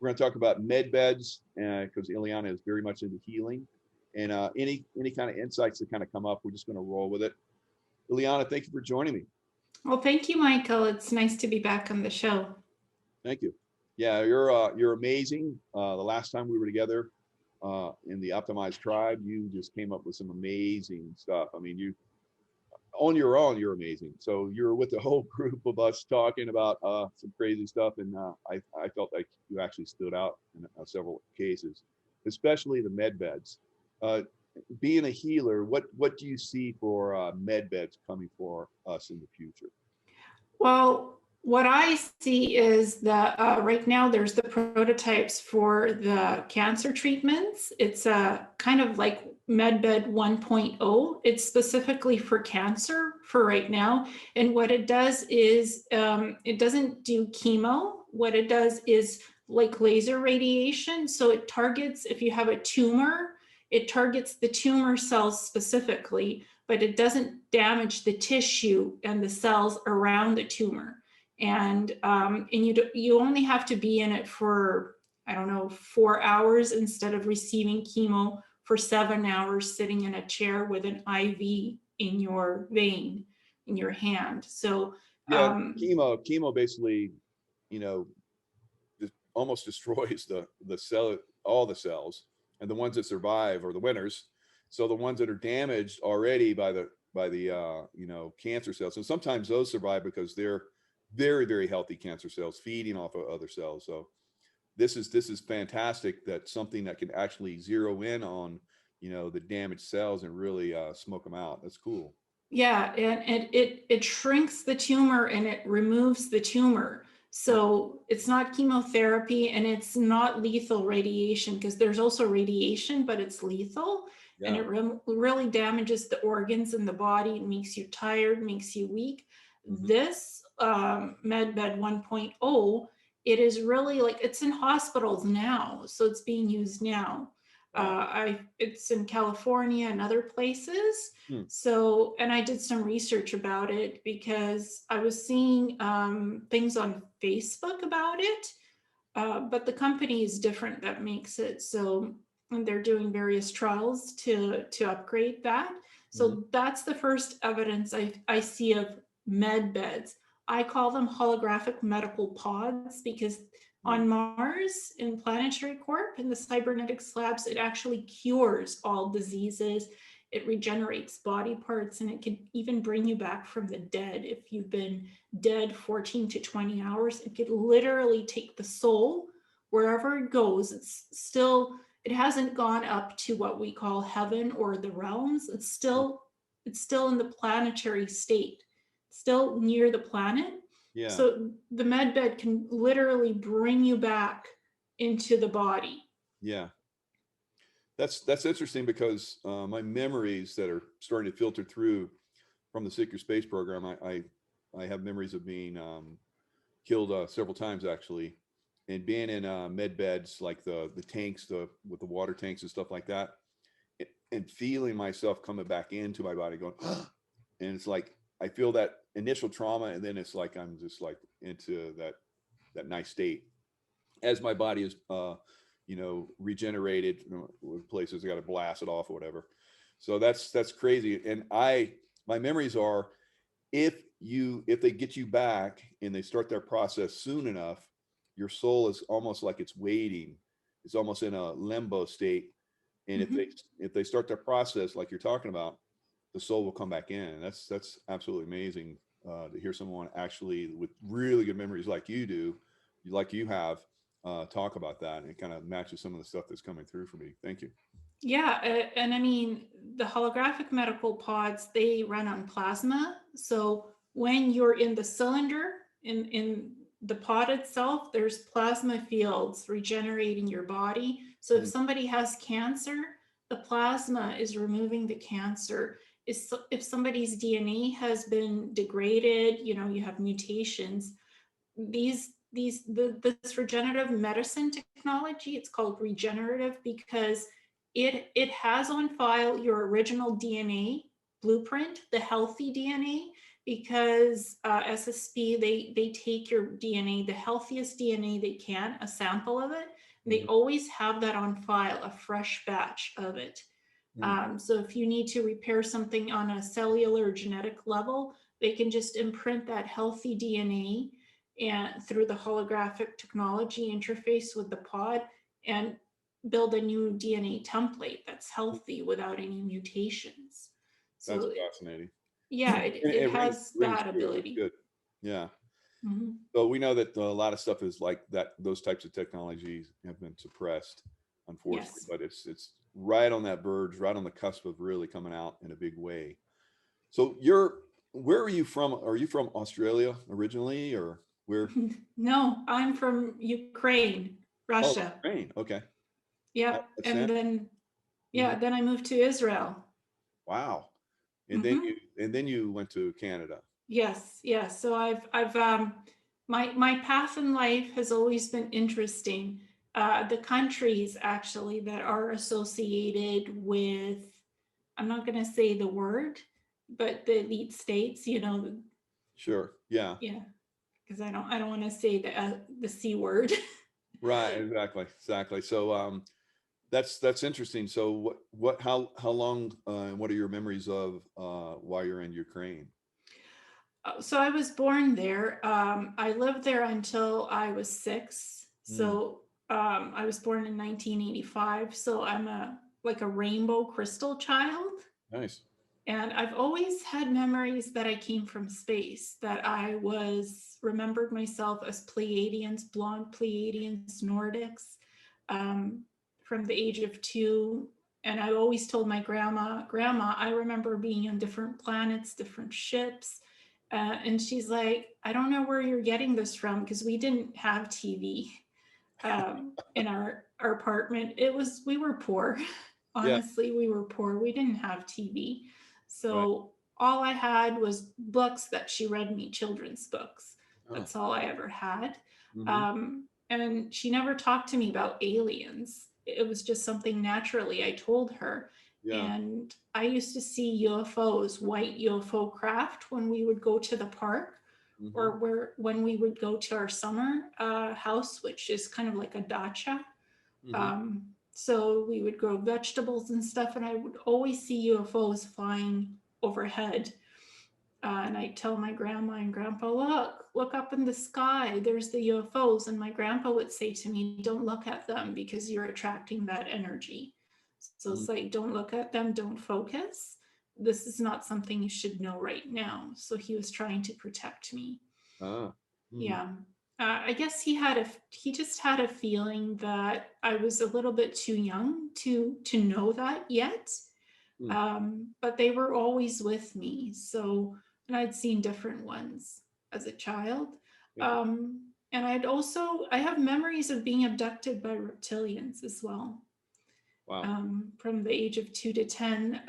We're going to talk about med beds because Ileana is very much into healing, and any kind of insights that kind of come up, we're just going to roll with it. Ileana, thank you for joining me. Well, thank you, Michael. It's nice to be back on the show. Thank you. Yeah, you're amazing. The last time we were together in the Optimized Tribe, you just came up with some amazing stuff. I mean, you on your own, you're amazing. So you're with a whole group of us talking about some crazy stuff, and I felt like you actually stood out in several cases, especially the med beds. Being a healer, what do you see for med beds coming for us in the future? Well, what I see is that right now there's the prototypes for the cancer treatments. It's a kind of like MedBed 1.0. It's specifically for cancer for right now. And what it does is it doesn't do chemo. What it does is like laser radiation. So it targets, if you have a tumor, it targets the tumor cells specifically, but it doesn't damage the tissue and the cells around the tumor. And you only have to be in it for, I don't know, 4 hours instead of receiving chemo for 7 hours sitting in a chair with an IV in your vein, in your hand. So yeah, chemo basically, you know, almost destroys the cell, all the cells, and the ones that survive are the winners. So the ones that are damaged already by the you know, cancer cells, and sometimes those survive because they're very, very healthy cancer cells feeding off of other cells. So this is fantastic. That's something that can actually zero in on, you know, the damaged cells and really smoke them out. That's cool. Yeah, and it shrinks the tumor and it removes the tumor. So it's not chemotherapy and it's not lethal radiation, because there's also radiation, but it's lethal. Yeah. And it really damages the organs in the body, makes you tired, makes you weak. Mm-hmm. This MedBed 1.0, it is really like, it's in hospitals now, so it's being used now. It's in California and other places. So, and I did some research about it because I was seeing things on Facebook about it, but the company is different that makes it. So, and they're doing various trials to upgrade that. So that's the first evidence I see of med beds. I call them holographic medical pods because on Mars, in Planetary Corp, in the cybernetics labs, it actually cures all diseases. It regenerates body parts, and it can even bring you back from the dead. If you've been dead 14 to 20 hours, it could literally take the soul wherever it goes. It hasn't gone up to what we call heaven or the realms. It's still in the planetary state, still near the planet. Yeah. So the med bed can literally bring you back into the body. Yeah. That's interesting because my memories that are starting to filter through from the Secret Space program, I have memories of being killed several times actually, and being in med beds like the tanks, with the water tanks and stuff like that, and feeling myself coming back into my body going, and it's like I feel that initial trauma, and then it's like I'm just like into that nice state as my body is you know, regenerated. With places I got to blast it off or whatever. So that's crazy. And my memories are, if they get you back and they start their process soon enough, your soul is almost like it's waiting. It's almost in a limbo state. And if they start their process like you're talking about, the soul will come back in. And that's absolutely amazing to hear someone actually with really good memories like you do, like you have, talk about that, and it kind of matches some of the stuff that's coming through for me. Thank you. Yeah, and I mean, the holographic medical pods, they run on plasma. So when you're in the cylinder, in the pod itself, there's plasma fields regenerating your body. So if somebody has cancer, the plasma is removing the cancer. If somebody's DNA has been degraded, you know, you have mutations, this regenerative medicine technology, it's called regenerative because it has on file your original DNA blueprint, the healthy DNA, because SSP, they take your DNA, the healthiest DNA they can, a sample of it. They always have that on file, a fresh batch of it. So if you need to repair something on a cellular genetic level, they can just imprint that healthy DNA and through the holographic technology interface with the pod and build a new DNA template that's healthy without any mutations. That's So fascinating. yeah, it rings has that true. That's ability. good. Yeah. Mhm. So we know that a lot of stuff is like that. Those types of technologies have been suppressed, unfortunately, Yes. but it's right on that verge, right on the cusp of really coming out in a big way. So where are you from? Are you from Australia originally, or where? No, I'm from Ukraine, Oh, Russia. Ukraine. Okay. Yep. That's And it. then, Mhm. then I moved to Israel. Wow. And Mhm. then you went to Canada. Yes, yes. So I've my path in life has always been interesting. The countries actually that are associated with, I'm not going to say the word, but the elite states, Sure. Yeah. yeah, because I don't want to say the C word. Right. Exactly. So that's interesting. So how long and what are your memories of while you're in Ukraine? So I was born there. I lived there until I was 6. Mm, So I was born in 1985. So I'm like a rainbow crystal child. nice. And I've always had memories that I came from space, that I remembered myself as Pleiadians, blonde Pleiadians, Nordics, um, from the age of 2. And I always told my grandma, I remember being on different planets, different ships. And she's like, I don't know where you're getting this from, because we didn't have TV in our apartment. We were poor. Yeah. Honestly, we were poor. We didn't have TV. Right. So all I had was books that she read me, children's books. Oh. That's all I ever had. Hmm. And she never talked to me about aliens. It was just something naturally I told her. Yeah. And I used to see UFOs, white UFO craft, when we would go to the park, Hmm. or when we would go to our summer house, which is kind of like a dacha. Hmm. So we would grow vegetables and stuff, and I would always see UFOs flying overhead. And I'd tell my grandma and grandpa, look up in the sky, there's the UFOs. And my grandpa would say to me, don't look at them because you're attracting that energy. So it's like, don't look at them, don't focus. This is not something you should know right now. So he was trying to protect me. Ah. Hmm. Yeah. I guess he just had a feeling that I was a little bit too young to know that yet. Hmm. But they were always with me. So, and I'd seen different ones as a child. And I have memories of being abducted by reptilians as well. Wow. From the age of 2 to 10,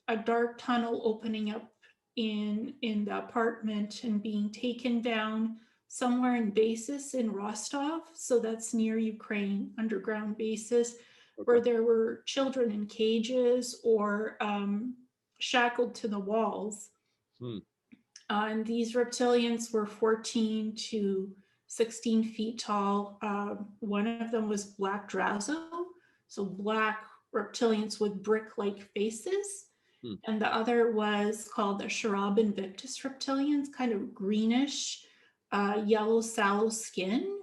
a dark tunnel opening up in the apartment and being taken down somewhere in basis in Rostov. So that's near Ukraine, underground basis, Okay. where there were children in cages or shackled to the walls. Hmm. And these reptilians were 14 to 16 feet tall. One of them was black Drazo, so black reptilians with brick-like faces. Hmm. And the other was called the Sharab invictus reptilians, kind of greenish, yellow sallow skin,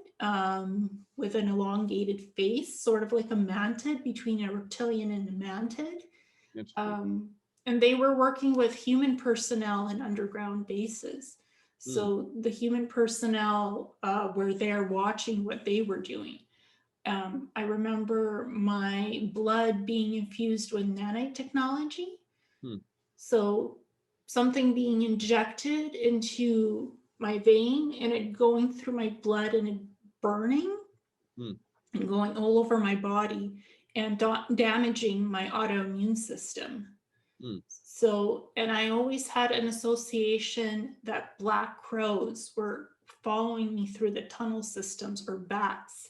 with an elongated face, sort of like a mantid, between a reptilian and a mantid. Interesting. And they were working with human personnel in underground bases. Hmm. So the human personnel were there watching what they were doing. I remember my blood being infused with nanite technology. Hmm. So something being injected into my vein and it going through my blood and it burning Hmm. and going all over my body and damaging my autoimmune system. Hmm. So, and I always had an association that black crows were following me through the tunnel systems, or bats,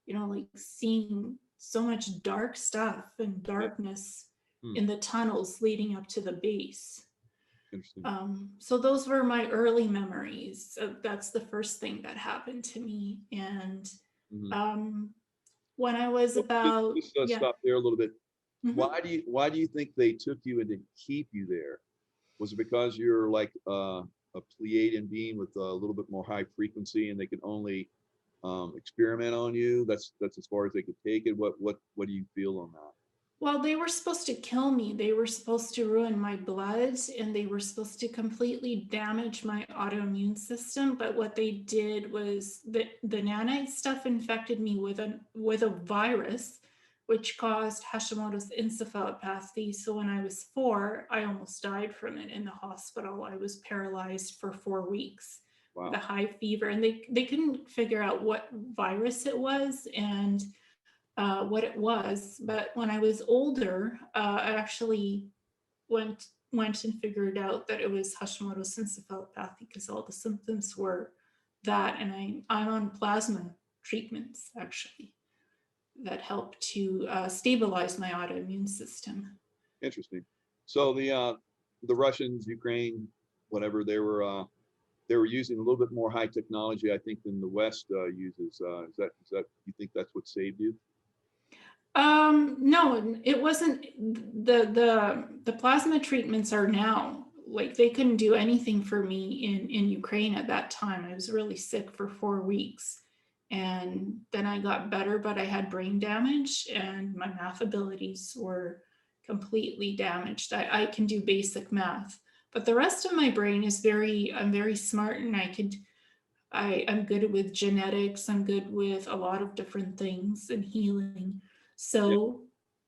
like seeing so much dark stuff and Yeah. darkness Hmm. in the tunnels leading up to the base. Interesting. So those were my early memories. So that's the first thing that happened to me. And Mhm. when I was Well, about, just yeah. stop there a little bit. Mhm. Why do you think they took you and didn't keep you there? Was it because you're like a Pleiadian being with a little bit more high frequency, and they could only experiment on you? That's as far as they could take it. What do you feel on that? Well, they were supposed to kill me. They were supposed to ruin my blood, and they were supposed to completely damage my autoimmune system. But what they did was the nanite stuff infected me with a virus, which caused Hashimoto's encephalopathy. So when I was 4, I almost died from it in the hospital. I was paralyzed for 4 weeks with a Wow. high fever, and they couldn't figure out what virus it was. And what it was. But when I was older, I actually went and figured out that it was Hashimoto's encephalopathy because all the symptoms were that, and I'm on plasma treatments actually that help to stabilize my autoimmune system. Interesting. So the Russians, Ukraine, whatever, they were using a little bit more high technology, I think, than the West uses. Is that you think that's what saved you? No, it wasn't. The plasma treatments are now, like, they couldn't do anything for me in Ukraine at that time. I was really sick for 4 weeks, and then I got better, but I had brain damage and my math abilities were completely damaged. I can do basic math, but the rest of my brain is I'm very smart, and I'm good with genetics. I'm good with a lot of different things and healing. Yeah. So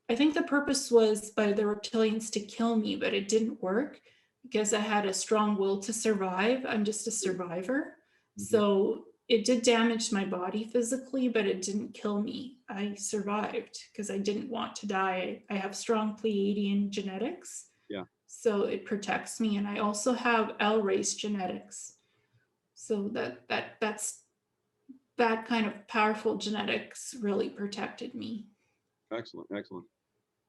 I think the purpose was by the reptilians to kill me, but it didn't work because I had a strong will to survive. I'm just a survivor. Mhm. So it did damage my body physically, but it didn't kill me. I survived because I didn't want to die. I have strong Pleiadian genetics, Yeah. so it protects me. And I also have L-race genetics. So that kind of powerful genetics really protected me. Excellent. Excellent.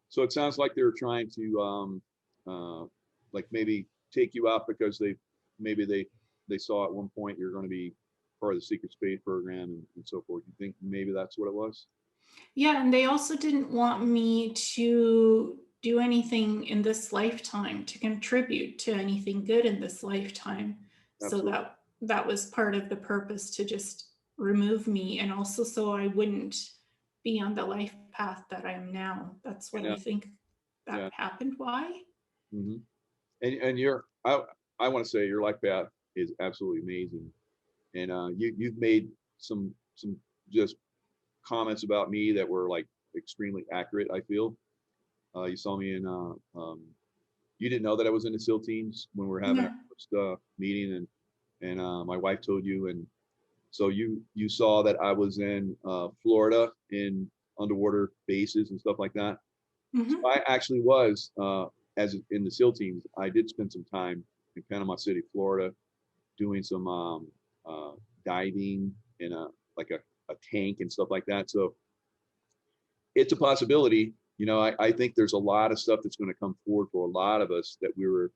So it sounds like they're trying to like maybe take you out because maybe they saw at one point you're going to be part of the secret space program and so forth. You think maybe that's what it was? Yeah, and they also didn't want me to do anything in this lifetime to contribute to anything good in this lifetime. So Absolutely. that was part of the purpose, to just remove me, and also so I wouldn't be on the life path that I am now. That's what And I think that yeah. happened. Why? Hmm. And I want to say your life path is absolutely amazing. And you've made some just comments about me that were like extremely accurate, I feel. You saw me in you didn't know that I was in the SEAL teams when we were having No. our first meeting, and my wife told you, and so you saw that I was in Florida in underwater bases and stuff like that. So Mm-hmm. I actually was as in the SEAL teams. I did spend some time in Panama City, Florida, doing some uh, diving in a tank and stuff like that. So it's a possibility. I think there's a lot of stuff that's going to come forward for a lot of us that we were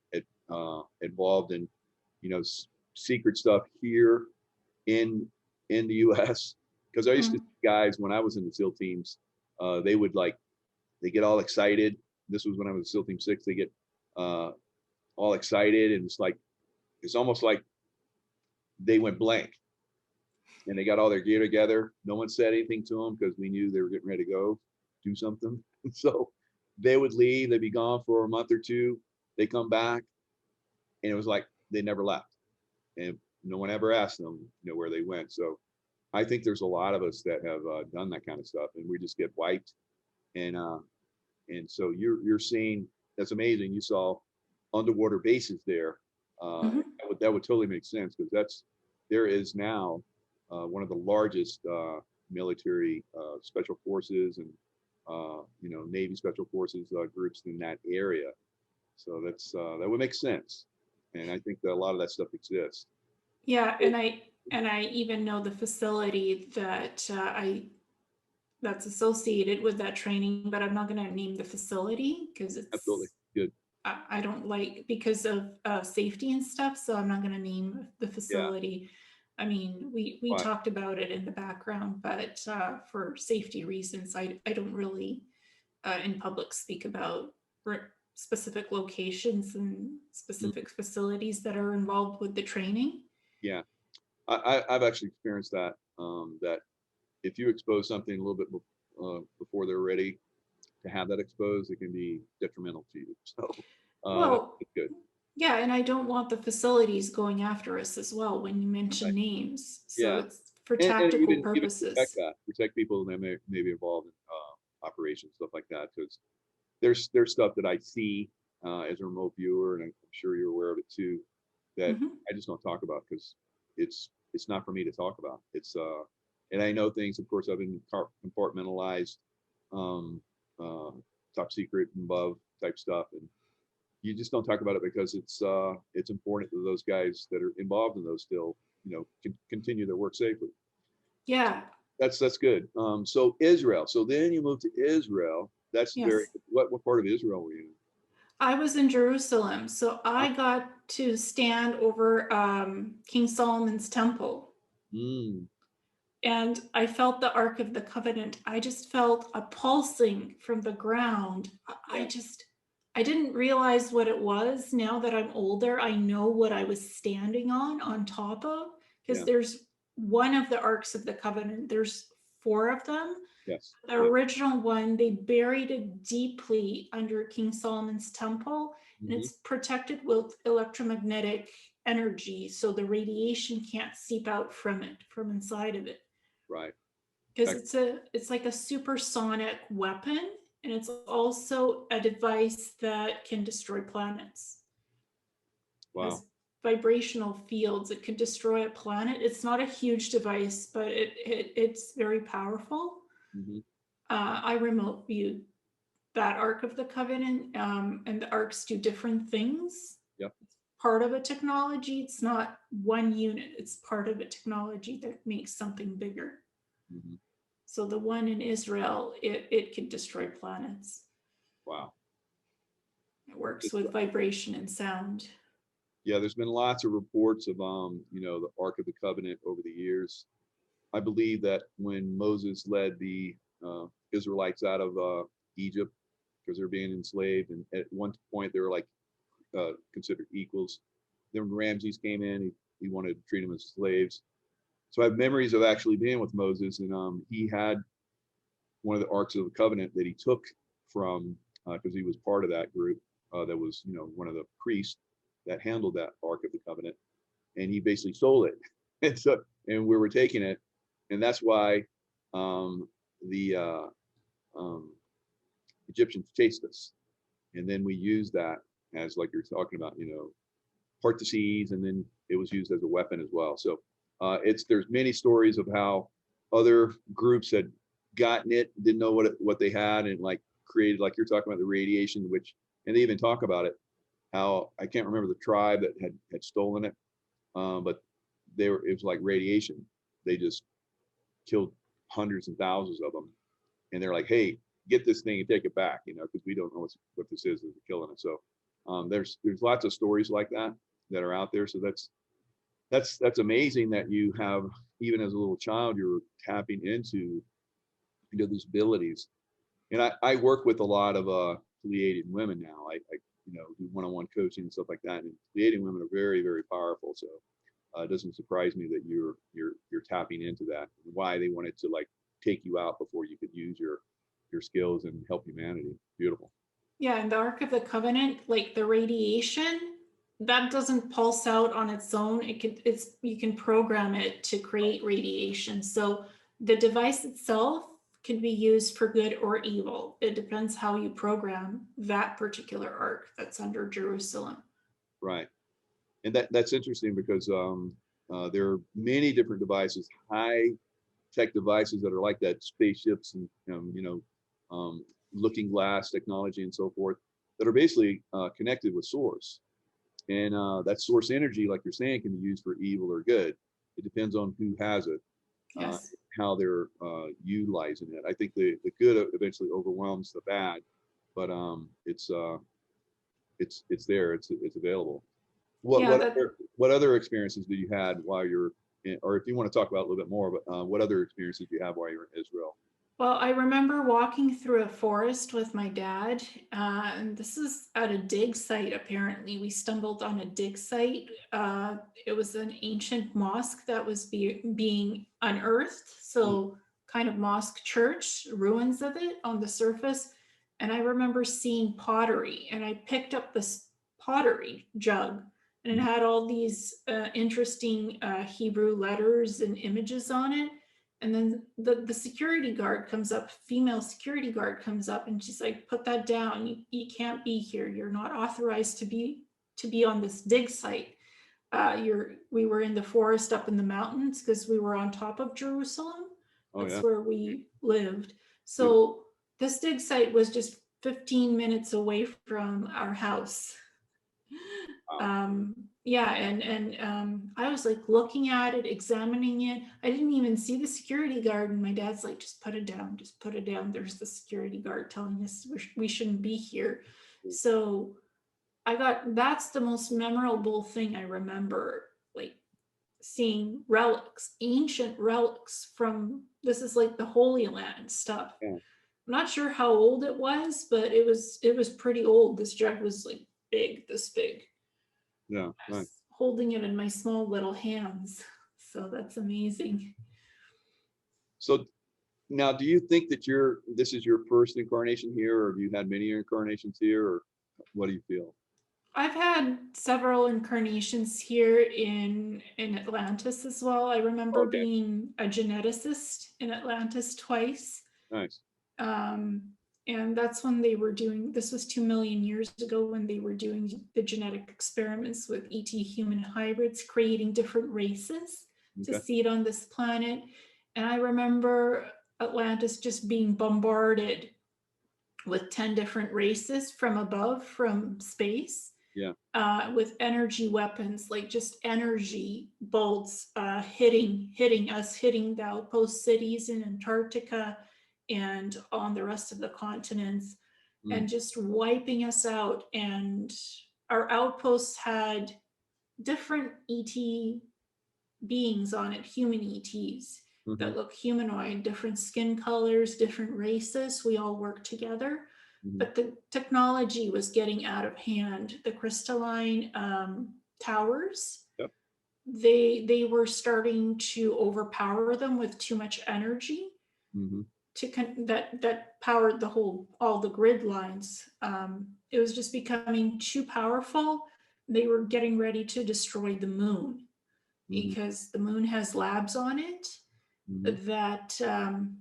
involved in, secret stuff here in the U.S. Because I used to Mm-hmm. see guys when I was in the SEAL teams, they get all excited. This was when I was in SEAL Team 6. They get uh, all excited, and it's almost like they went blank, and they got all their gear together. No one said anything to them because we knew they were getting ready to go do something. So they would leave. They'd be gone for a month or two. They come back, and it was like they never left, and no one ever asked them, where they went. So I think there's a lot of us that have done that kind of stuff, and we just get wiped. And so you're seeing, that's amazing. You saw underwater bases there. Mm-hmm. That would totally make sense, because there is now one of the largest military special forces and Navy special forces groups in that area. So that would make sense, and I think that a lot of that stuff exists. Yeah, and I even know the facility that's associated with that training, but I'm not going to name the facility because Absolutely. it's Good. I don't like because of safety and stuff. So I'm not going to name the Yeah. facility. I mean, we Right. talked about it in the background, but for safety reasons, I don't really in public speak about specific locations and Mm, specific facilities that are involved with the training. yeah. I've actually experienced that. That if you expose something a little bit before they're ready to have that exposed, it can be detrimental to you. So Well, that's good. yeah, and I don't want the facilities going after us as well when you mention Right. names. So Yeah. it's for And tactical even protect purposes. that, protect people that may be involved in operations, stuff like that. Because there's stuff that I see as a remote viewer, and I'm sure you're aware of it too, that Mhm. I just don't talk about because it's not for me to talk about. And I know things. Of course, I've been compartmentalized, um, uh, top secret and above type stuff, and you just don't talk about it because it's important that those guys that are involved in those still, can continue their work safely. Yeah. That's good. So Israel. So then you move to Israel. That's very. Yes. What part of Israel were you in? I was in Jerusalem, so Huh? I got to stand over King Solomon's temple. Mm, And I felt the Ark of the Covenant. I just felt a pulsing from the ground. yeah. I didn't realize what it was. Now that I'm older, I know what I was standing on top of, because Yeah. there's one of the Arks of the Covenant, there's four of them. Yes. The Yeah. original one, they buried it deeply under King Solomon's temple, and Hmm. it's protected with electromagnetic energy, so the radiation can't seep out from it, from inside of it. Right. Because Heck, it's like a supersonic weapon, and it's also a device that can destroy planets. It wow. has vibrational fields. It can destroy a planet. It's not a huge device, but it's very powerful. Hmm. I remote viewed that Ark of the Covenant, and the arcs do different things. Yep. It's part of a technology. It's not one unit. It's part of a technology that makes something bigger. Hmm. So the one in Israel, it can destroy planets. Wow. It works It's, with vibration and sound. yeah. There's been lots of reports of the Ark of the Covenant over the years. I believe that when Moses led the Israelites out of Egypt because they're being enslaved, and at one point they were like considered equals. Then when Ramses came in, he wanted to treat them as slaves. So I have memories of actually being with Moses, and he had one of the Arks of the Covenant that he took from because he was part of that group that was one of the priests that handled that Ark of the Covenant, and he basically stole it, and we were taking it, and that's why the Egyptians chased us, and then we used that as like you're talking about, part the seas, and then it was used as a weapon as well. So there's many stories of how other groups had gotten it, didn't know what they had, and like created, like you're talking about the radiation, and they even talk about it, how I can't remember the tribe that had stolen it, but it was like radiation. They just killed hundreds and thousands of them, and they're like, hey, get this thing and take it back, because we don't know what this is, they're killing it. So there's lots of stories like that are out there. So that's amazing that you have, even as a little child, you're tapping into these abilities. And I work with a lot of Pleiadian women now. I do one-on-one coaching and stuff like that. And Pleiadian women are very, very powerful. So it doesn't surprise me that you're tapping into that. Why they wanted to like take you out before you could use your skills and help humanity. Beautiful. Yeah, and the Ark of the Covenant, like the radiation, that doesn't pulse out on its own. You can program it to create radiation. So the device itself can be used for good or evil. It depends how you program that particular ark that's under Jerusalem. Right. And that's interesting because there are many different devices, high tech devices that are like that, spaceships and looking glass technology and so forth, that are basically connected with source. And that source energy, like you're saying, can be used for evil or good. It depends on who has it, Yes. how they're utilizing it. I think the good eventually overwhelms the bad, but it's it's there, it's available. Yeah, What other experiences did you had while you're in, or if you want to talk about a little bit more, but what other experiences do you have while you're in Israel? well, I remember walking through a forest with my dad, and this is at a dig site. Apparently, we stumbled on a dig site. It was an ancient mosque that was being unearthed, so kind of mosque church, ruins of it on the surface. And I remember seeing pottery, and I picked up this pottery jug, and it had all these interesting Hebrew letters and images on it. And then the security guard comes up, female security guard comes up, and she's like, put that down. You can't be here. You're not authorized to be on this dig site. We were in the forest up in the mountains because we were on top of Jerusalem. That's where we lived. So this dig site was just 15 minutes away from our house. Yeah, and I was like looking at it, examining it. I didn't even see the security guard, and my dad's like, just put it down, just put it down. There's the security guard telling us we shouldn't be here. So that's the most memorable thing I remember, like seeing relics, ancient relics from, this is like the Holy Land stuff. I'm not sure how old it was, but it was pretty old. This jug was like big, this big. Yeah, nice. Holding it in my small little hands. So that's amazing. So now, do you think that this is your first incarnation here, or have you had many incarnations here, or what do you feel? I've had several incarnations here in Atlantis as well. I remember being a geneticist in Atlantis twice. Nice. And that's when they were doing, this was 2 million years ago, when they were doing the genetic experiments with ET human hybrids, creating different races to seed on this planet. And I remember Atlantis just being bombarded with 10 different races from above, from space, with energy weapons, like just energy bolts hitting us, hitting the outpost cities in Antarctica and on the rest of the continents, and just wiping us out. And our outposts had different ET beings on it, human ETs that look humanoid, different skin colors, different races. We all worked together, but the technology was getting out of hand. The crystalline towers, they were starting to overpower them with too much energy. That powered all the grid lines. It was just becoming too powerful. They were getting ready to destroy the moon, because the moon has labs on it that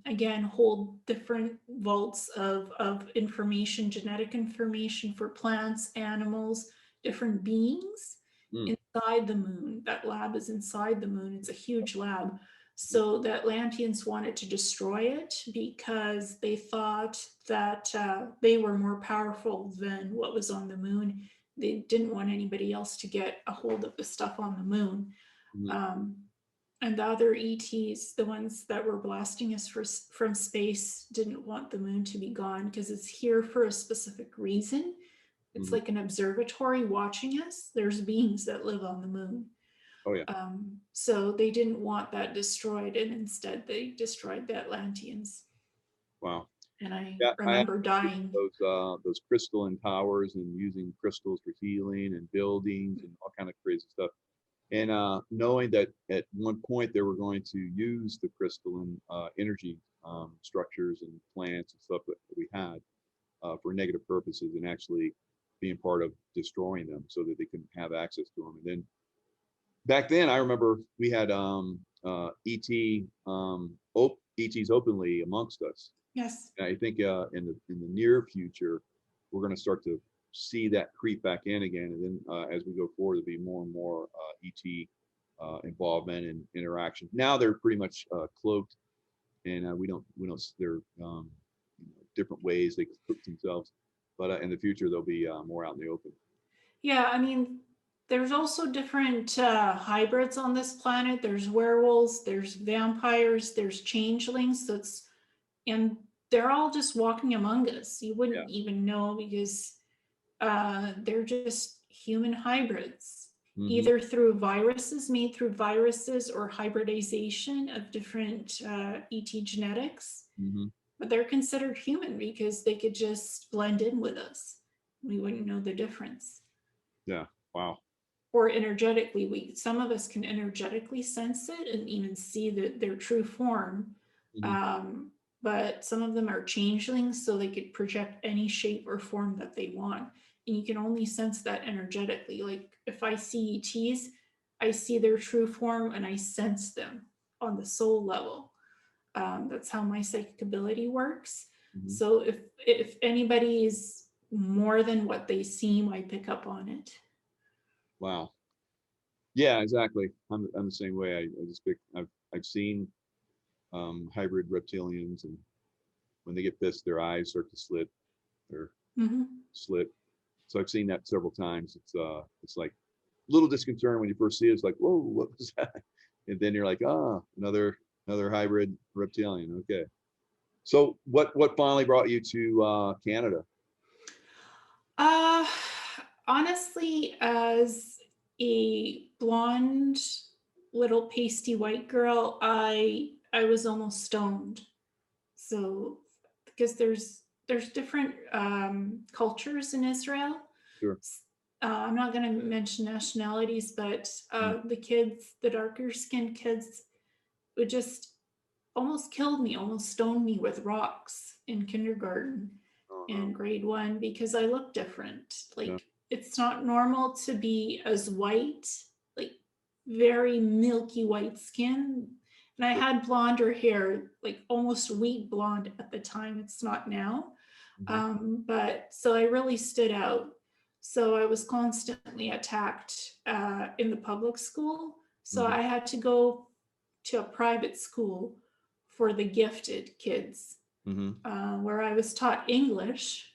again hold different vaults of information, genetic information for plants, animals, different beings inside the moon. That lab is inside the moon. It's a huge lab. So the Atlanteans wanted to destroy it because they thought that they were more powerful than what was on the moon. They didn't want anybody else to get a hold of the stuff on the moon. And the other ETs, the ones that were blasting us from space, didn't want the moon to be gone because it's here for a specific reason. It's like an observatory watching us. There's beings that live on the moon. So they didn't want that destroyed, and instead they destroyed the Atlanteans. Wow. And I remember dying. Those crystalline towers and using crystals for healing and buildings and all kind of crazy stuff. And knowing that at one point they were going to use the crystalline energy structures and plants and stuff that we had for negative purposes, and actually being part of destroying them so that they couldn't have access to them. And then back then, I remember we had ETs openly amongst us. Yes. And I think in the near future, we're going to start to see that creep back in again. And then as we go forward, there'll be more and more ET involvement and interaction. Now they're pretty much cloaked, and we don't. They're different ways they cloak themselves. But in the future, they'll be more out in the open. Yeah, I mean, there's also different hybrids on this planet. There's werewolves, there's vampires, there's changelings. And they're all just walking among us. You wouldn't even know, because they're just human hybrids, Mhm. either through viruses, made through viruses, or hybridization of different ET genetics. Mhm. But they're considered human because they could just blend in with us. We wouldn't know the difference. Yeah. Wow. Or energetically, some of us can energetically sense it and even see their true form. Mhm. But some of them are changelings, so they could project any shape or form that they want. And you can only sense that energetically. Like if I see ETs, I see their true form and I sense them on the soul level. That's how my psychic ability works. Mhm. So if anybody is more than what they seem, I pick up on it. Wow. Yeah, exactly. I'm the same way. I just pick. I've seen hybrid reptilians, and when they get pissed, their eyes start to slit or Mm-hmm. slit. So I've seen that several times. It's like a little disconcerting when you first see it. It's like, whoa, what was that? And then you're like, ah, another hybrid reptilian. Okay. So what finally brought you to Canada? Uh, Honestly, as a blonde little pasty white girl, I was almost stoned. So because there's different cultures in Israel. Sure. I'm not going to mention nationalities, but Mm. the kids, the darker skinned kids, would just almost killed me, almost stoned me with rocks in kindergarten Oh no. and grade 1 because I look different. Yeah. Like it's not normal to be as white, like very milky white skin. And I Sure. had blonder hair, like almost wheat blonde at the time. It's not now. Mhm. But so I really stood out. So I was constantly attacked in the public school. So Mhm. I had to go to a private school for the gifted kids, Mhm. where I was taught English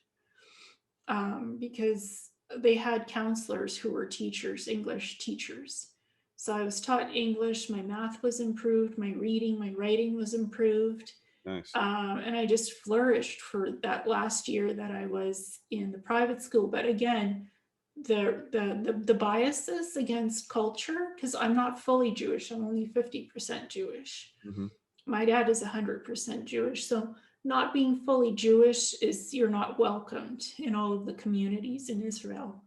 because they had counselors who were teachers, English teachers. So I was taught English, my math was improved, my reading, my writing was improved. Nice. And I just flourished for that last year that I was in the private school. But again, the biases against culture, because I'm not fully Jewish, I'm only 50% Jewish. Mhm. My dad is 100% Jewish. So not being fully Jewish is you're not welcomed in all of the communities in Israel.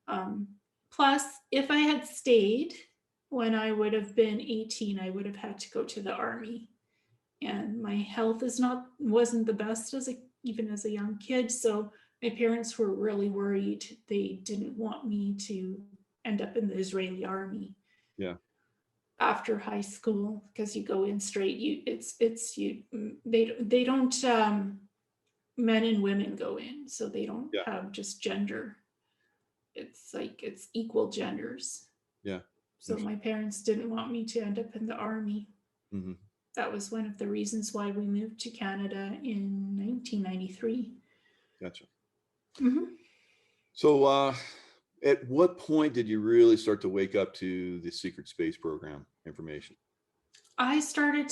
Um, Plus, if I had stayed when I would have been 18, I would have had to go to the army. And my health wasn't the best even as a young kid. So my parents were really worried. They didn't want me to end up in the Israeli army Yeah. after high school because you go in straight. They don't men and women go in, so they don't Yeah. have just gender. It's like it's equal genders. Yeah. So my parents didn't want me to end up in the army. Mhm. That was one of the reasons why we moved to Canada in 1993. Gotcha. Mm-hmm. So at what point did you really start to wake up to the secret space program information? I started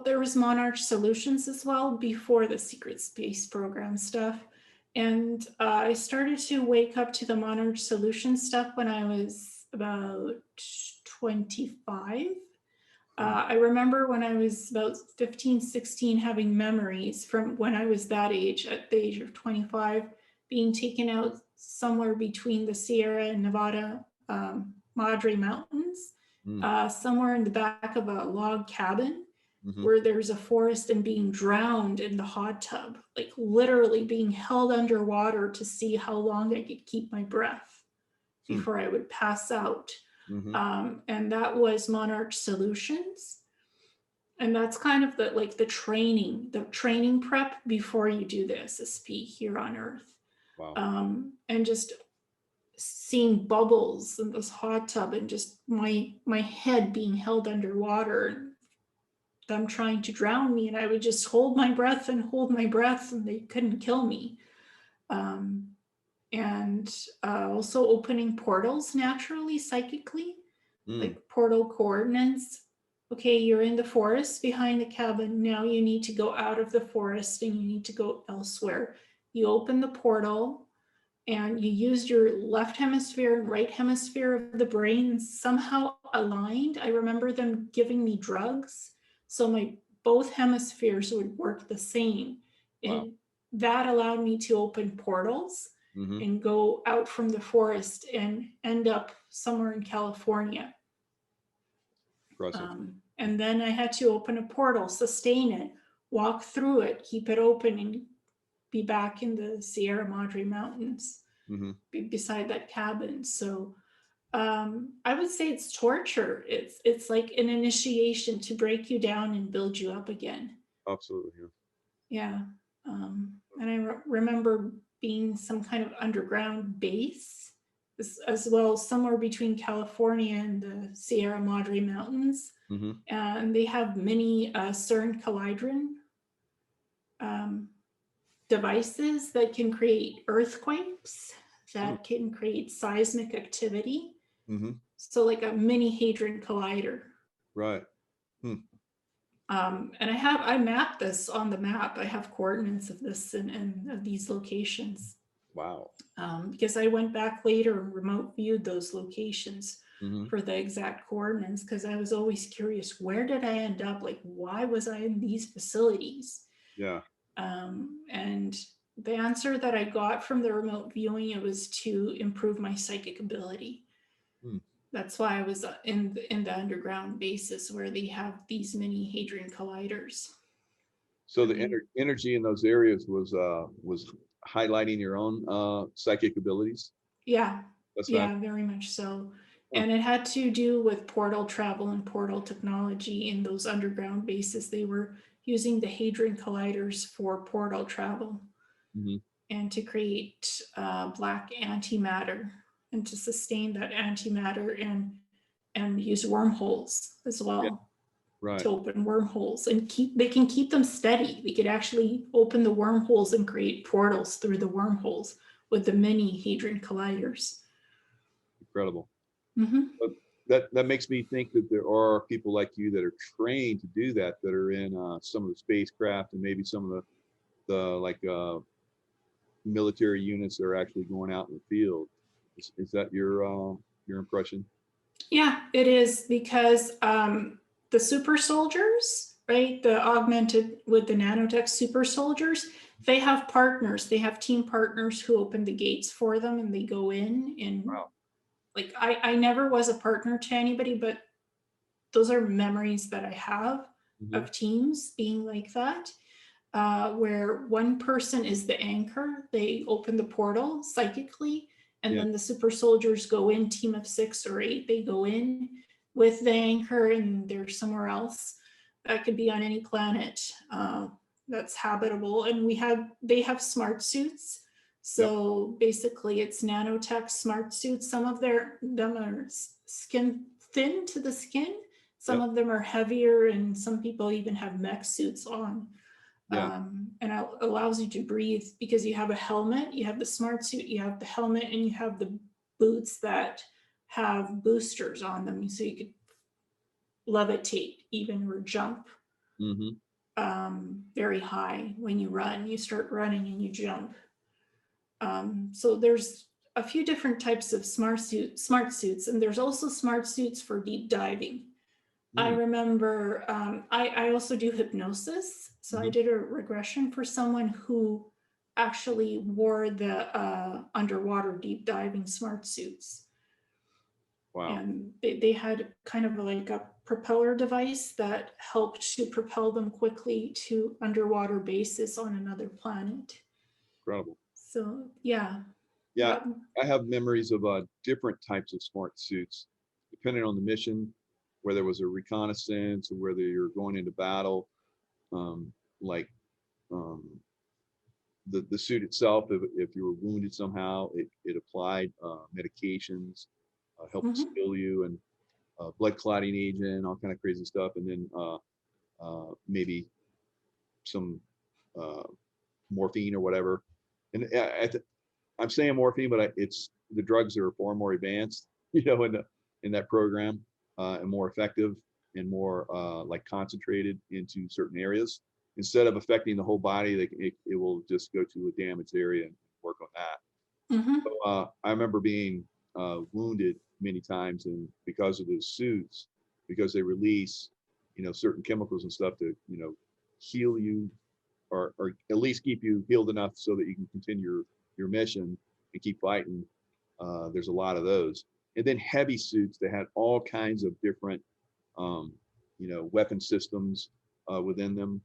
there was Monarch Solutions as well before the secret space program stuff. And I started to wake up to the Monarch Solutions stuff when I was about 25. I remember when I was about 15, 16, having memories from when I was that age, at the age of 25, being taken out somewhere between the Sierra and Nevada Madre Mountains, Mm. somewhere in the back of a log cabin Mhm. where there's a forest, and being drowned in the hot tub, like literally being held underwater to see how long I could keep my breath Hmm. before I would pass out. Mhm. And that was Monarch Solutions. And that's kind of the training prep before you do the SSP here on Earth. Wow. And just seeing bubbles in this hot tub and just my head being held underwater and them trying to drown me, and I would just hold my breath and they couldn't kill me. And also opening portals naturally, psychically, Mm. like portal coordinates. Okay, you're in the forest behind the cabin. Now you need to go out of the forest and you need to go elsewhere. You open the portal, and you used your left hemisphere and right hemisphere of the brain somehow aligned. I remember them giving me drugs, so my both hemispheres would work the same. Wow. And that allowed me to open portals Mm-hmm. and go out from the forest and end up somewhere in California. And then I had to open a portal, sustain it, walk through it, keep it open, and be back in the Sierra Madre Mountains, Mm-hmm. beside that cabin. So I would say it's torture. It's like an initiation to break you down and build you up again. Absolutely. Yeah. And I remember being some kind of underground base, as well, somewhere between California and the Sierra Madre Mountains. Mm-hmm. And they have many 𝘼𝙗𝙤𝙪 devices that can create earthquakes, that can create seismic activity. Mm-hmm. So like a mini hadron collider. Right. And I mapped this on the map. I have coordinates of this and of these locations. Wow. Because I went back later and remote viewed those locations Mm-hmm. for the exact coordinates, because I was always curious, where did I end up? Like, why was I in these facilities? Yeah. And the answer that I got from the remote viewing, it was to improve my psychic ability. That's why I was in the underground bases where they have these mini hadron colliders. So the energy in those areas was highlighting your own psychic abilities. Yeah. That's yeah, very much so. And it had to do with portal travel and portal technology in those underground bases. They were using the hadron colliders for portal travel. Mm-hmm. And to create black antimatter, and to sustain that antimatter, and use wormholes as well. Yeah. Right. To open wormholes, and they can keep them steady. We could actually open the wormholes and create portals through the wormholes with the mini hadron colliders. Incredible. Mm-hmm. But that makes me think that there are people like you that are trained to do that are in some of the spacecraft, and maybe some of the military units that are actually going out in the field. Is that your impression? Yeah, it is, because the super soldiers, right? The augmented with the nanotech super soldiers, they have partners. They have team partners who open the gates for them, and they go in. And wow. Like I never was a partner to anybody, but those are memories that I have of teams being like that, where one person is the anchor. They open the portal psychically, and then the super soldiers go in, team of 6 or 8, they go in with the anchor, and they're somewhere else. That could be on any planet that's habitable. And they have smart suits. So basically it's nanotech smart suits. Some of them are skin thin to the skin. Some of them are heavier, and some people even have mech suits on. And it allows you to breathe, because you have a helmet, you have the smart suit, you have the helmet, and you have the boots that have boosters on them. So you could levitate even, or jump very high. When you run, you start running and you jump. So there's a few different types of smart suits, and there's also smart suits for deep diving. I remember I also do hypnosis. So I did a regression for someone who actually wore the underwater deep diving smart suits. Wow. And they had kind of like a propeller device that helped to propel them quickly to underwater bases on another planet. Incredible. So yeah. Yeah, I have memories of different types of smart suits, depending on the mission, whether it was a reconnaissance or whether you're going into battle. The suit itself, if you were wounded somehow, it applied medications, helped heal you, and blood clotting agent, all kind of crazy stuff, and then maybe some morphine or whatever. And I'm saying morphine, but it's the drugs that are far more advanced, in that program, and more effective, and more like concentrated into certain areas. Instead of affecting the whole body, it will just go to a damaged area and work on that. Mhm. I remember being wounded many times, and because of those suits, because they release, certain chemicals and stuff to, heal you, or at least keep you healed enough so that you can continue your mission and keep fighting. There's a lot of those. And then heavy suits that had all kinds of different, weapon systems within them.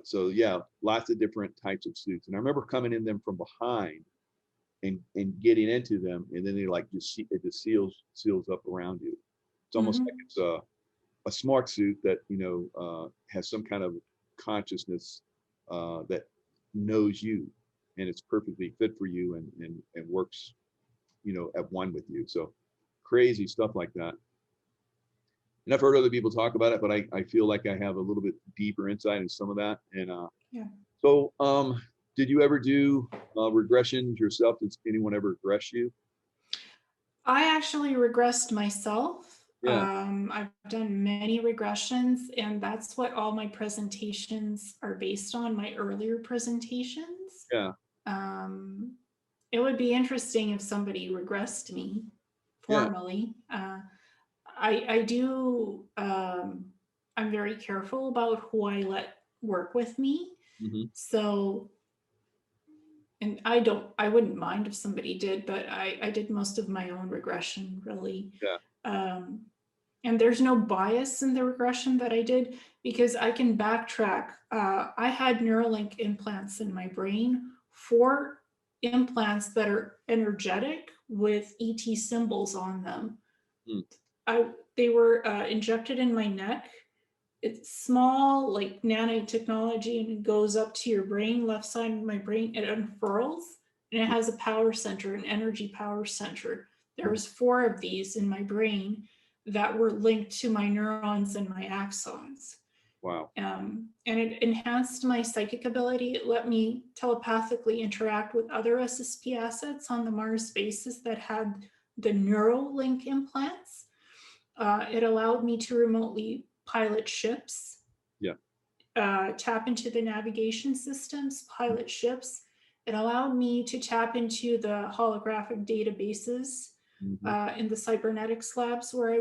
So yeah, lots of different types of suits. And I remember coming in them from behind and getting into them, and then they like it just seals up around you. It's almost like Mhm. it's a smart suit that has some kind of consciousness that knows you, and it's perfectly fit for you, and works at one with you. So crazy stuff like that. And I've heard other people talk about it, but I feel like I have a little bit deeper insight into some of that. And Yeah. so did you ever do regressions yourself? Did anyone ever regress you? I actually regressed myself. Yeah. I've done many regressions, and that's what all my presentations are based on, my earlier presentations. Yeah. It would be interesting if somebody regressed me Yeah. formally. I do, I'm very careful about who I let work with me. Hmm. So, and I wouldn't mind if somebody did, but I did most of my own regression really. Yeah. Um, and there's no bias in the regression that I did because I can backtrack. I had Neuralink implants in my brain, 4 implants that are energetic with ET symbols on them. Mm. They were injected in my neck. It's small, like nanotechnology, and it goes up to your brain, left side of my brain. It unfurls, and it has a power center, an energy power center. There was 4 of these in my brain that were linked to my neurons and my axons. Wow. And it enhanced my psychic ability. It let me telepathically interact with other SSP assets on the Mars bases that had the Neuralink implants. It allowed me to remotely pilot ships, Yeah. tap into the navigation systems, pilot ships. It allowed me to tap into the holographic databases Hmm. in the cybernetics labs where I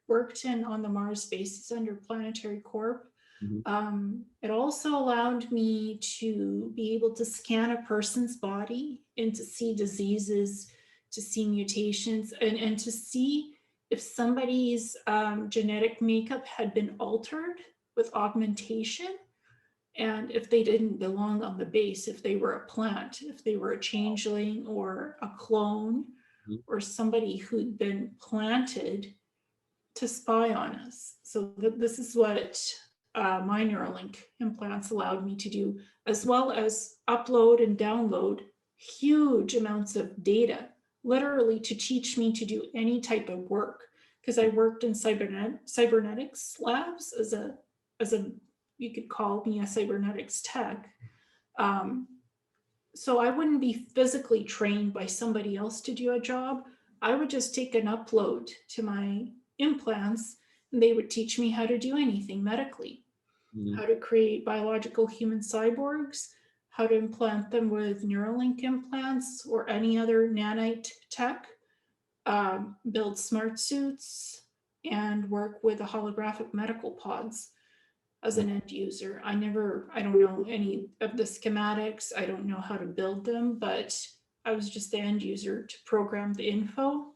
worked in on the Mars bases under Planetary Corp. Hmm. It also allowed me to be able to scan a person's body and to see diseases, to see mutations, and to see if somebody's genetic makeup had been altered with augmentation, and if they didn't belong on the base, if they were a plant, if they were a changeling or a clone, Hmm. or somebody who'd been planted to spy on us. So this is what my Neuralink implants allowed me to do, as well as upload and download huge amounts of data, literally to teach me to do any type of work. Because I worked in cybernetics labs as a you could call me a cybernetics tech. Um, so I wouldn't be physically trained by somebody else to do a job. I would just take an upload to my implants, and they would teach me how to do anything medically, Hmm. how to create biological human cyborgs, how to implant them with Neuralink implants or any other nanite tech, build smart suits, and work with the holographic medical pods as an end user. I don't know any of the schematics. I don't know how to build them, but I was just the end user to program the info,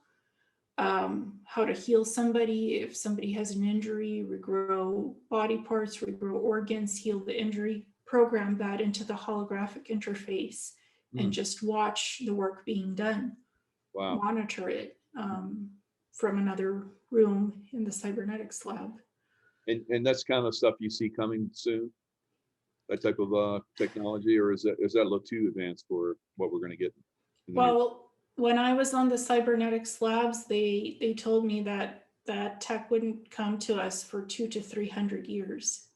how to heal somebody if somebody has an injury, regrow body parts, regrow organs, heal the injury, program that into the holographic interface, and Mm. just watch the work being done, Wow. monitor it from another room in the cybernetics lab. And that's kind of stuff you see coming soon, that type of technology, or is that a little too advanced for what we're going to get in the near? Well, when I was on the cybernetics labs, they told me that that tech wouldn't come to us for 200 to 300 years.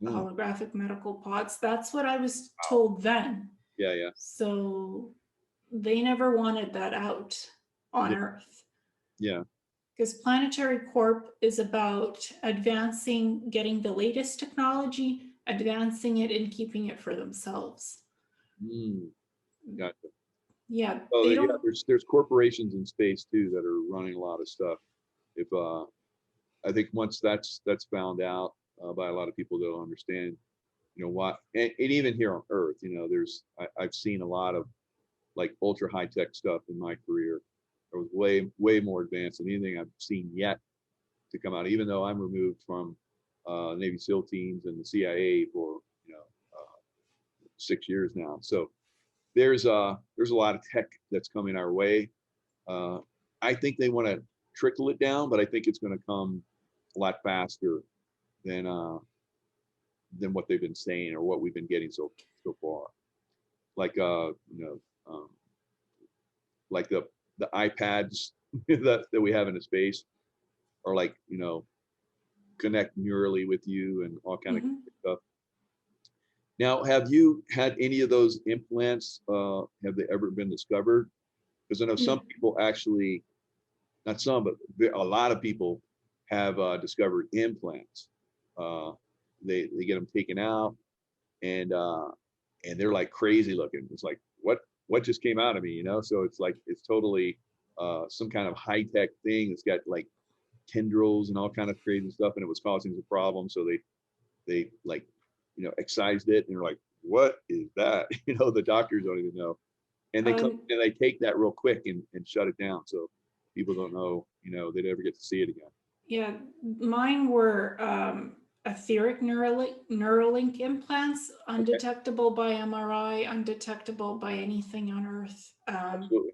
The Mm. holographic medical pods. That's what I was Wow. told then. Yeah, yeah, So they never wanted that out on yeah, Earth, yeah. because Planetary Corp is about advancing, getting the latest technology, advancing it, and keeping it for themselves. Mm. Gotcha. Yeah, Oh, they yeah, don't. there's corporations in space too that are running a lot of stuff. If I think once that's found out by a lot of people, they'll understand, what, and even here on Earth, I've seen a lot of like ultra high tech stuff in my career. It was way more advanced than anything I've seen yet to come out. Even though I'm removed from Navy SEAL teams and the CIA for 6 years now, so there's a lot of tech that's coming our way. I think they want to trickle it down, but I think it's going to come a lot faster than what they've been saying or what we've been getting so far. Like like the iPads that we have in the space are like connect neurally with you and all kind of stuff. Now, have you had any of those implants? Have they ever been discovered? Because I know some people actually, not some, but a lot of people have discovered implants. They get them taken out, and they're like crazy looking. It's like what just came out of me, So it's like it's totally some kind of high tech thing. It's got like tendrils and all kind of crazy stuff, and it was causing some problems. So they like excised it, and they're like, what is that? The doctors don't even know, and they come and they take that real quick and shut it down, so people don't know they'd ever get to see it again. Yeah, mine were etheric Neuralink implants, undetectable by MRI, undetectable by anything on Earth. Absolutely.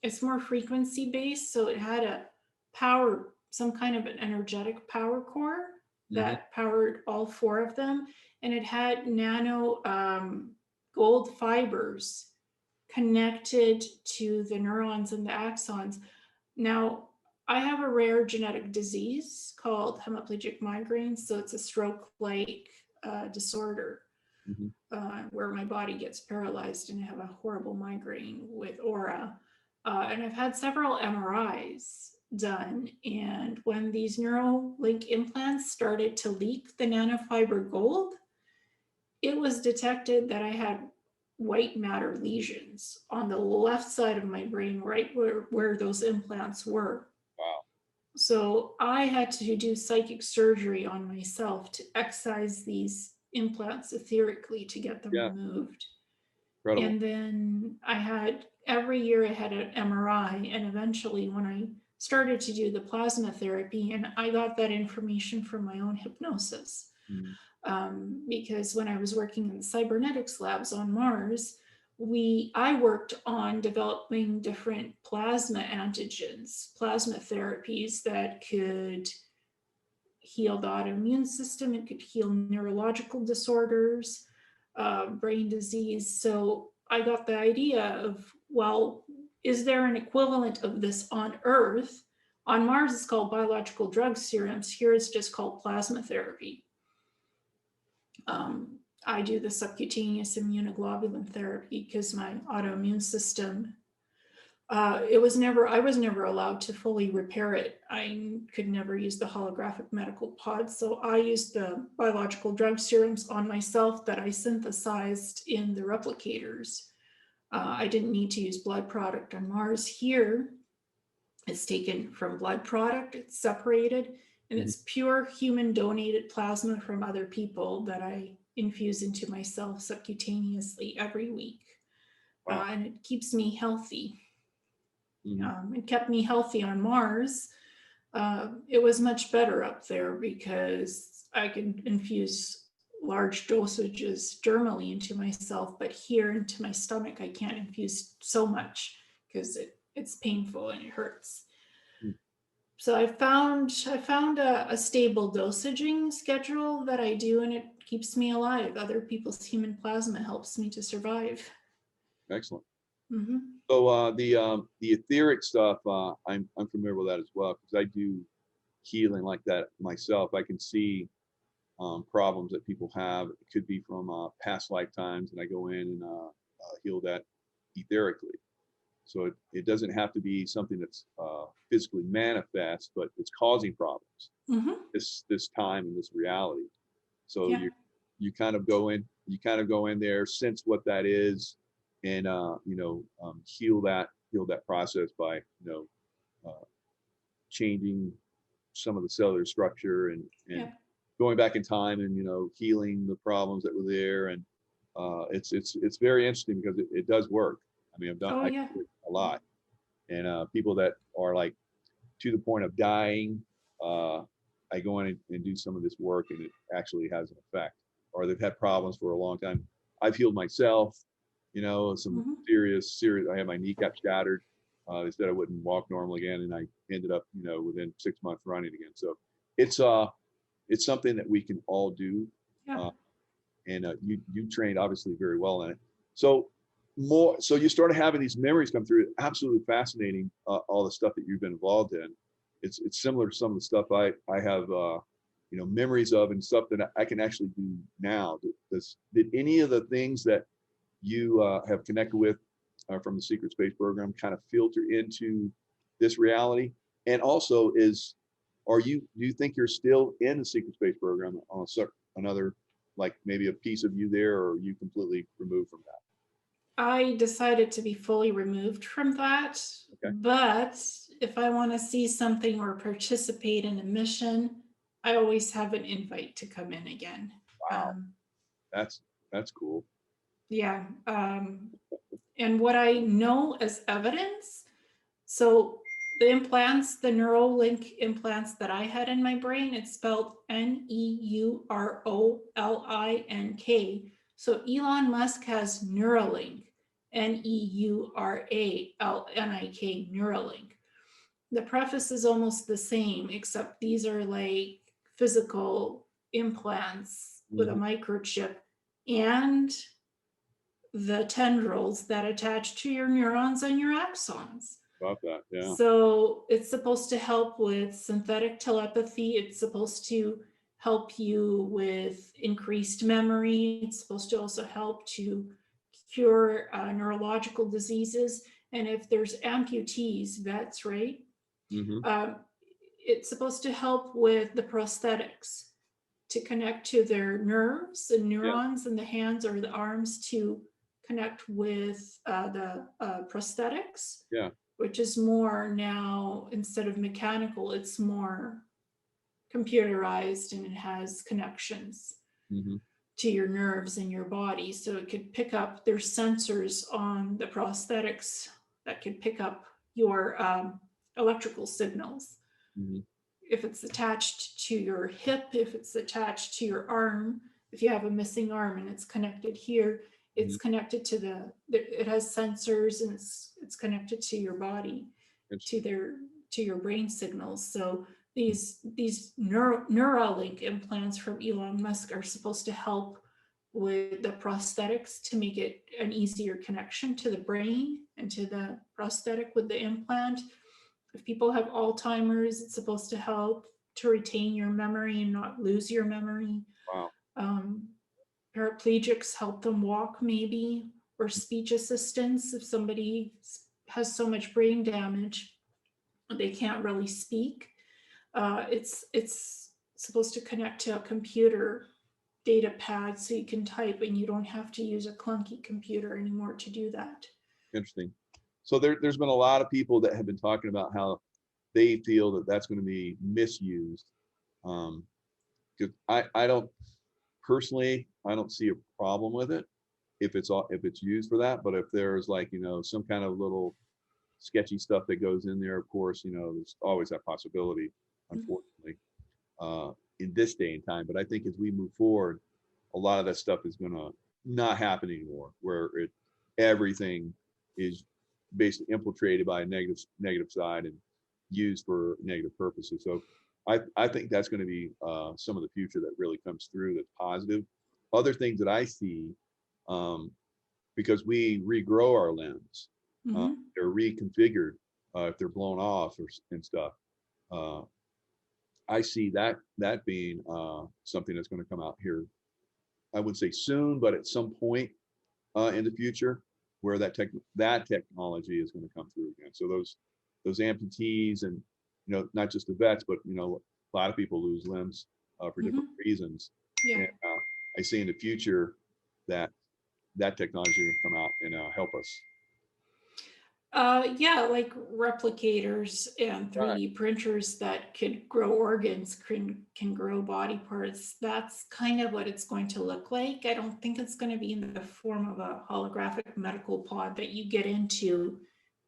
It's more frequency based, so it had a power, some kind of an energetic power core that powered all 4 of them, and it had nano gold fibers connected to the neurons and the axons. Now, I have a rare genetic disease called hemiplegic migraine, so it's a stroke-like disorder where my body gets paralyzed and I have a horrible migraine with aura. And I've had several MRIs done, and when these Neuralink implants started to leak the nanofiber gold, it was detected that I had white matter lesions on the left side of my brain, right where those implants were. Wow. So I had to do psychic surgery on myself to excise these implants etherically to get them removed. Incredible. And then every year I had an MRI, and eventually when I started to do the plasma therapy, and I got that information from my own hypnosis. Because when I was working in the cybernetics labs on Mars, I worked on developing different plasma antigens, plasma therapies that could heal the autoimmune system. It could heal neurological disorders, brain disease. So I got the idea of, well, is there an equivalent of this on Earth? On Mars, it's called biological drug serums. Here, it's just called plasma therapy. I do the subcutaneous immunoglobulin therapy because my autoimmune system, I was never allowed to fully repair it. I could never use the holographic medical pod. So I used the biological drug serums on myself that I synthesized in the replicators. I didn't need to use blood product on Mars. Here, it's taken from blood product, it's separated, and it's pure human donated plasma from other people that I infuse into myself subcutaneously every week. Wow. And it keeps me healthy. It kept me healthy on Mars. It was much better up there because I can infuse large dosages dermally into myself, but here into my stomach, I can't infuse so much because it's painful and it hurts. So I found a stable dosaging schedule that I do, and it keeps me alive. Other people's human plasma helps me to survive. Excellent. So the etheric stuff, I'm familiar with that as well, because I do healing like that myself. I can see problems that people have. It could be from past lifetimes, and I go in and heal that etherically. So it doesn't have to be something that's physically manifest, but it's causing problems this time in this reality. So you kind of go in there, sense what that is, and heal that process by changing some of the cellular structure and Yeah. going back in time and healing the problems that were there. And it's very interesting because it does work. I mean, Oh, I yeah. do it a lot, and people that are like to the point of dying, I go in and do some of this work, and it actually has an effect. Or they've had problems for a long time. I've healed myself, some serious. I had my kneecap shattered. They said I wouldn't walk normal again, and I ended up, within 6 months running again. So it's something that we can all do. Yeah. And you trained obviously very well in it. So you started having these memories come through. Absolutely fascinating. All the stuff that you've been involved in. It's similar to some of the stuff I have memories of, and stuff that I can actually do now. Did any of the things that you have connected with from the secret space program kind of filter into this reality? And also, do you think you're still in the secret space program on another, like maybe a piece of you there, or are you completely removed from that? I decided to be fully removed from that. Okay. But if I want to see something or participate in a mission, I always have an invite to come in again. Wow. That's cool. Yeah. And what I know as evidence, so the implants, the Neuralink implants that I had in my brain, it's spelled Neurolink. So Elon Musk has Neuralink, Neuralink, Neuralink. The preface is almost the same, except these are like physical implants with a microchip and the tendrils that attach to your neurons and your axons. About that, yeah. So it's supposed to help with synthetic telepathy. It's supposed to help you with increased memory. It's supposed to also help to cure neurological diseases. And if there's amputees, vets, right? It's supposed to help with the prosthetics, to connect to their nerves and neurons in the hands or the arms, to connect with the prosthetics, which is more now, instead of mechanical, it's more computerized, and it has connections to your nerves in your body. So it could pick up, there's sensors on the prosthetics that could pick up your electrical signals. If it's attached to your hip, if it's attached to your arm, if you have a missing arm and it's connected here, it's connected to it has sensors, and it's connected to your body, to your brain signals. So these Neuralink implants from Elon Musk are supposed to help with the prosthetics, to make it an easier connection to the brain and to the prosthetic with the implant. If people have Alzheimer's, it's supposed to help to retain your memory and not lose your memory. Wow. Paraplegics, help them walk maybe, or speech assistance. If somebody has so much brain damage, they can't really speak. It's supposed to connect to a computer data pad, so you can type and you don't have to use a clunky computer anymore to do that. Interesting. So there's been a lot of people that have been talking about how they feel that that's going to be misused. Because I don't personally, I don't see a problem with it if it's used for that. But if there's like, some kind of little sketchy stuff that goes in there, of course, there's always that possibility, unfortunately, in this day and time. But I think as we move forward, a lot of that stuff is going to not happen anymore, where everything is basically infiltrated by a negative side and used for negative purposes. So I think that's going to be some of the future that really comes through that's positive. Other things that I see, because we regrow our limbs, they're reconfigured if they're blown off and stuff. I see that being something that's going to come out here. I wouldn't say soon, but at some point in the future, where that technology is going to come through again. So those amputees, and not just the vets, but a lot of people lose limbs for different reasons. Yeah. And I see in the future that that technology would come out and help us. Yeah, like replicators and Right. 3D printers that could grow organs, can grow body parts. That's kind of what it's going to look like. I don't think it's going to be in the form of a holographic medical pod that you get into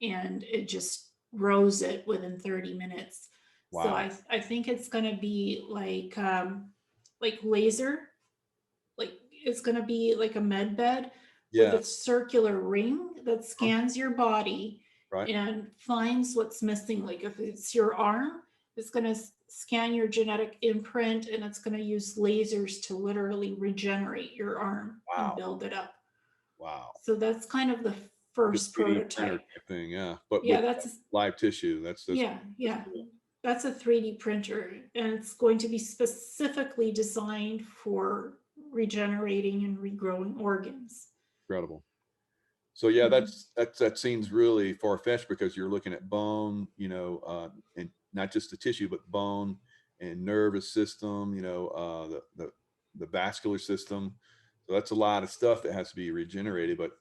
and it just grows it within 30 minutes. So Wow. I think it's going to be like laser, like it's going to be like a med bed with Yeah. a circular ring that scans your body Right. and finds what's missing. Like if it's your arm, it's going to scan your genetic imprint and it's going to use lasers to literally regenerate your arm Wow. and build it up. Wow. So that's kind of the first 3D printer prototype. type thing, yeah. But Yeah, with that's live tissue, that's yeah. cool. That's a 3D printer, and it's going to be specifically designed for regenerating and regrowing organs. Incredible. So yeah, Mhm. that seems really far-fetched because you're looking at bone, and not just the tissue, but bone and nervous system, the vascular system. So that's a lot of stuff that has to be regenerated. But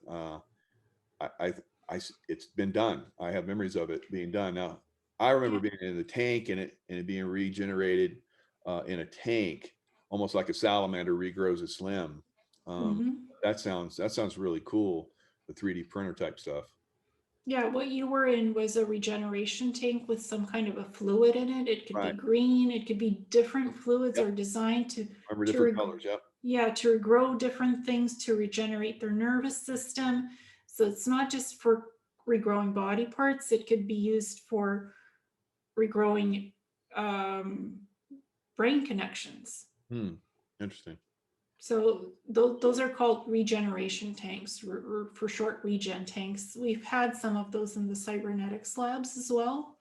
it's been done. I have memories of it being done. Now, I remember Yeah. being in the tank and it being regenerated in a tank, almost like a salamander regrows its limb. Um, Mhm. that sounds really cool. The 3D printer type stuff. Yeah, what you were in was a regeneration tank with some kind of a fluid in it. It could be Right. green, it could be different fluids Yep. are designed Remember to different colors. Yep. yeah, to regrow different things, to regenerate their nervous system. So it's not just for regrowing body parts, it could be used for regrowing brain connections. Interesting. So those are called regeneration tanks, or for short, regen tanks. We've had some of those in the cybernetics labs as well.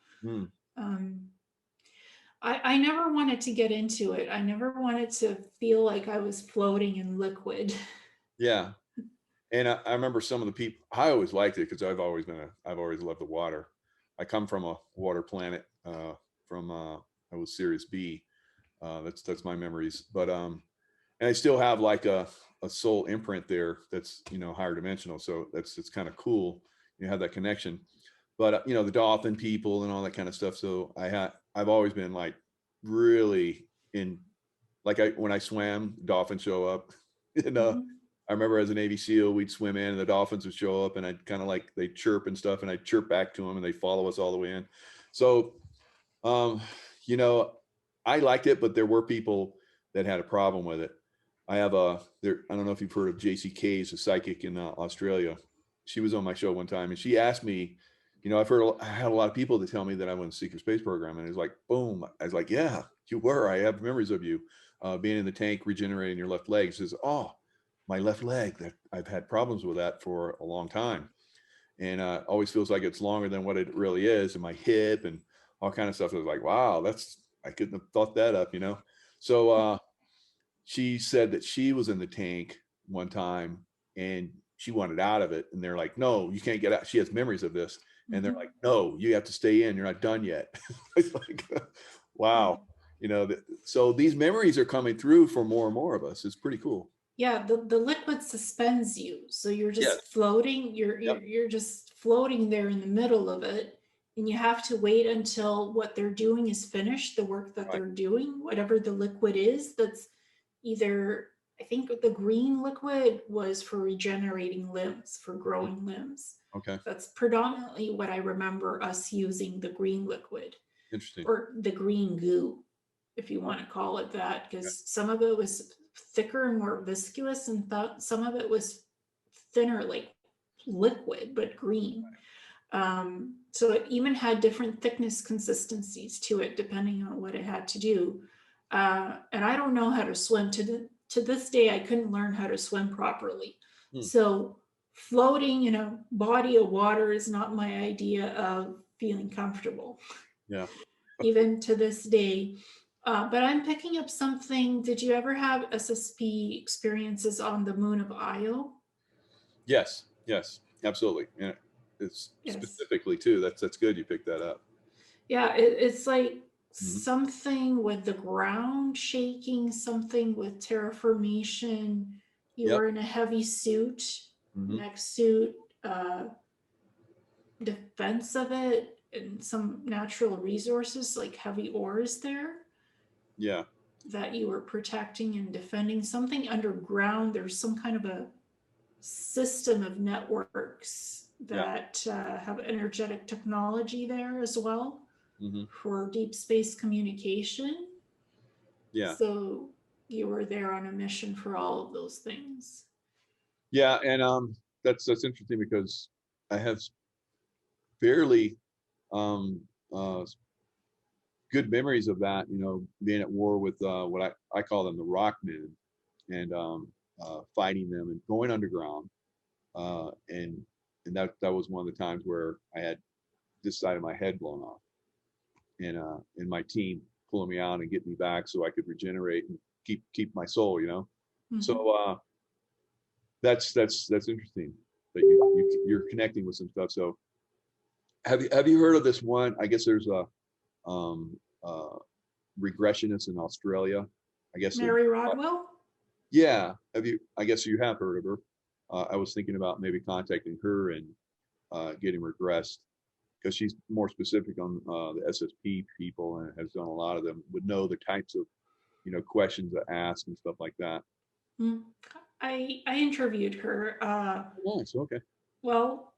Um, I never wanted to get into it. I never wanted to feel like I was floating in liquid. Yeah. And I remember some of the people, I always liked it because I've always loved the water. I come from a water planet, I was Sirius B. That's my memories. But and I still have like a soul imprint there that's higher dimensional. So it's kind of cool. You have that connection. But the dolphin people and all that kind of stuff. So I've always been like really in, like when I swam, dolphins show up. Mhm. I remember as a Navy SEAL, we'd swim in and the dolphins would show up and I'd kind of like, they chirp and stuff and I'd chirp back to them and they follow us all the way in. So, um, you know, I liked it, but there were people that had a problem with it. I don't know if you've heard of 𝗖𝙗𝗄𝑠, a psychic in Australia. She was on my show one time and she asked me, I had a lot of people that tell me that I went to the secret space program, and it was like, boom. I was like, yeah, you were. I have memories of you being in the tank, regenerating your left leg. She says, oh, my left leg, that I've had problems with that for a long time. And always feels like it's longer than what it really is. And my hip and all kind of stuff. I was like, wow, I couldn't have thought that up. So she said that she was in the tank one time and she wanted out of it. And they're like, no, you can't get out. She has memories of this. And they're Mhm. like, no, you have to stay in. You're not done yet. It's like, wow. So these memories are coming through for more and more of us. It's pretty cool. Yeah, the liquid suspends you. So you're Yes. just floating, Yep. you're just floating there in the middle of it. And you have to wait until what they're doing is finished, the work that Right. they're doing, whatever the liquid is. That's either, I think the green liquid was for regenerating limbs, for growing limbs. Okay. That's predominantly what I remember us using, the green liquid, Interesting. or the green goo, if you want to call it that, because some of it was thicker and more viscous, and some of it was thinner, like liquid, but green. So it even had different thickness consistencies to it, depending on what it had to do. And I don't know how to swim. To this day, I couldn't learn how to swim properly. So floating in a body of water is not my idea of feeling comfortable. Yeah. Even to this day. But I'm picking up something. Did you ever have SSP experiences on the moon of Io? Yes. Yes. Absolutely. Yeah. It's Yes. specifically too. That's good. You picked that up. Yeah, it's like Mhm. something with the ground shaking, something with terraformation. You Yep. were in a heavy suit. next to defense of it and some natural resources like heavy ores there. Yeah. That you were protecting and defending. Something underground, there's some kind of a system of networks that have energetic technology there as well for deep space communication. Yeah. So you were there on a mission for all of those things. Yeah, and that's interesting because I have fairly good memories of that, you know, being at war with what I call them the rock men, and fighting them and going underground, and that was one of the times where I had this side of my head blown off, and my team pulling me out and getting me back so I could regenerate and keep my soul, you know. So that's interesting that you're connecting with some stuff. So have you heard of this one? I guess there's a regressionist in Australia. I guess Mary Rodwell. Yeah, I guess you have heard of her. I was thinking about maybe contacting her and getting regressed, because she's more specific on the SSP people and has done a lot of them, would know the types of, you know, questions to ask and stuff like that. I interviewed her. Nice. Okay. Well,